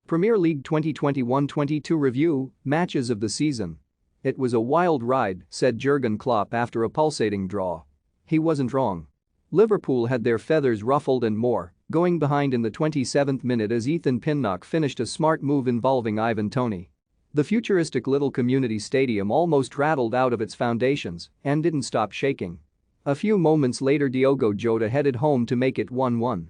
Premier League 2021-22 review, matches of the season. It was a wild ride, said Jurgen Klopp after a pulsating draw. He wasn't wrong. Liverpool had their feathers ruffled and more, going behind in the 27th minute as Ethan Pinnock finished a smart move involving Ivan Toney. The futuristic little community stadium almost rattled out of its foundations and didn't stop shaking. A few moments later Diogo Jota headed home to make it 1-1.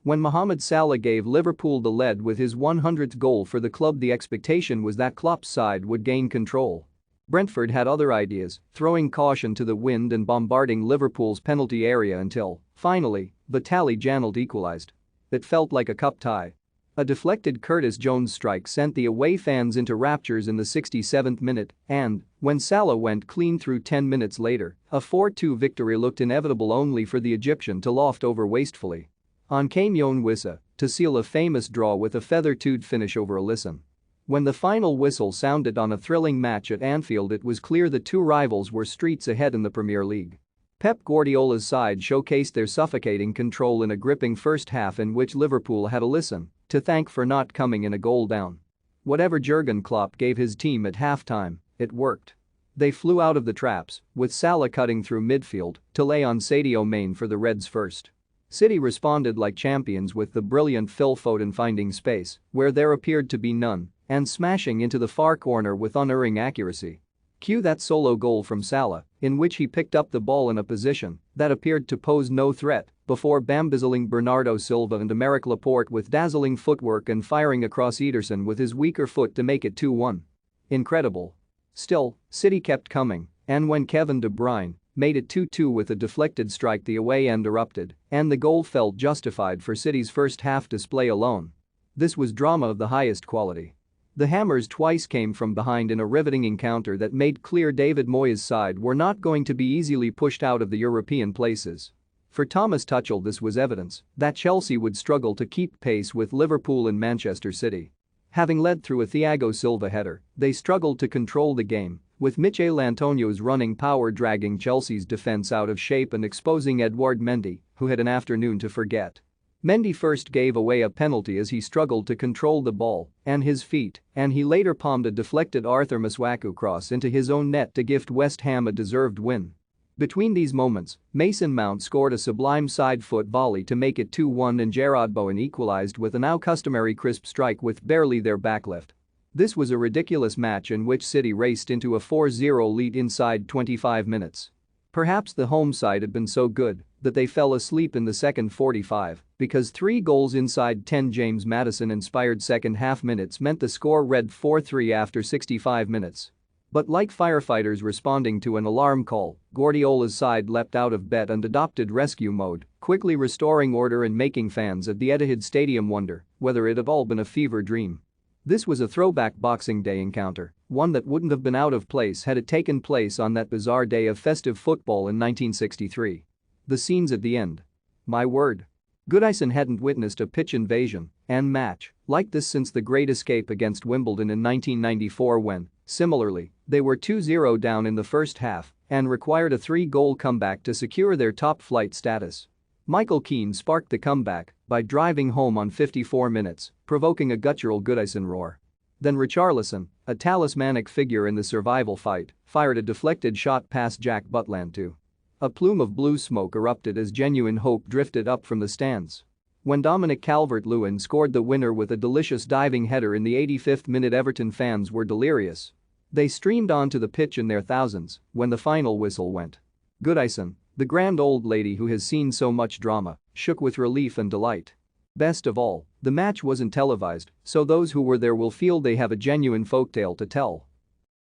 When Mohamed Salah gave Liverpool the lead with his 100th goal for the club, the expectation was that Klopp's side would gain control. Brentford had other ideas, throwing caution to the wind and bombarding Liverpool's penalty area until, finally, Vitaly Janelt equalized. It felt like a cup tie. A deflected Curtis Jones strike sent the away fans into raptures in the 67th minute, and, when Salah went clean through 10 minutes later, a 4-2 victory looked inevitable only for the Egyptian to loft over wastefully on Kenyon Wissa to seal a famous draw with a feather-toed finish over Alisson. When the final whistle sounded on a thrilling match at Anfield, it was clear the two rivals were streets ahead in the Premier League. Pep Guardiola's side showcased their suffocating control in a gripping first half in which Liverpool had Alisson to thank for not coming in a goal down. Whatever Jurgen Klopp gave his team at halftime, it worked. They flew out of the traps, with Salah cutting through midfield to lay on Sadio Mane for the Reds' first. City responded like champions with the brilliant Phil Foden finding space where there appeared to be none and smashing into the far corner with unerring accuracy. Cue that solo goal from Salah, in which he picked up the ball in a position that appeared to pose no threat before bamboozling Bernardo Silva and Aymeric Laporte with dazzling footwork and firing across Ederson with his weaker foot to make it 2-1. Incredible. Still, City kept coming, and when Kevin De Bruyne made it 2-2 with a deflected strike, the away end erupted, and the goal felt justified for City's first half display alone. This was drama of the highest quality. The Hammers twice came from behind in a riveting encounter that made clear David Moyes' side were not going to be easily pushed out of the European places. For Thomas Tuchel, this was evidence that Chelsea would struggle to keep pace with Liverpool and Manchester City. Having led through a Thiago Silva header, they struggled to control the game, with Michail Antonio's running power dragging Chelsea's defense out of shape and exposing Edouard Mendy, who had an afternoon to forget. Mendy first gave away a penalty as he struggled to control the ball and his feet, and he later palmed a deflected Arthur Masuaku cross into his own net to gift West Ham a deserved win. Between these moments, Mason Mount scored a sublime side-foot volley to make it 2-1 and Jarrod Bowen equalized with a now customary crisp strike with barely their backlift. This was a ridiculous match in which City raced into a 4-0 lead inside 25 minutes. Perhaps the home side had been so good that they fell asleep in the second 45 because 3 goals inside 10 James Maddison-inspired second half minutes meant the score read 4-3 after 65 minutes. But like firefighters responding to an alarm call, Guardiola's side leapt out of bed and adopted rescue mode, quickly restoring order and making fans at the Etihad Stadium wonder whether it had all been a fever dream. This was a throwback Boxing Day encounter, one that wouldn't have been out of place had it taken place on that bizarre day of festive football in 1963. The scenes at the end. My word. Goodison hadn't witnessed a pitch invasion and match like this since the Great Escape against Wimbledon in 1994 when, similarly, they were 2-0 down in the first half and required a 3-goal comeback to secure their top-flight status. Michael Keane sparked the comeback by driving home on 54 minutes, provoking a guttural Goodison roar. Then Richarlison, a talismanic figure in the survival fight, fired a deflected shot past Jack Butland too. A plume of blue smoke erupted as genuine hope drifted up from the stands. When Dominic Calvert-Lewin scored the winner with a delicious diving header in the 85th minute, Everton fans were delirious. They streamed onto the pitch in their thousands when the final whistle went. Goodison, the grand old lady who has seen so much drama, shook with relief and delight. Best of all, the match wasn't televised, so those who were there will feel they have a genuine folktale to tell.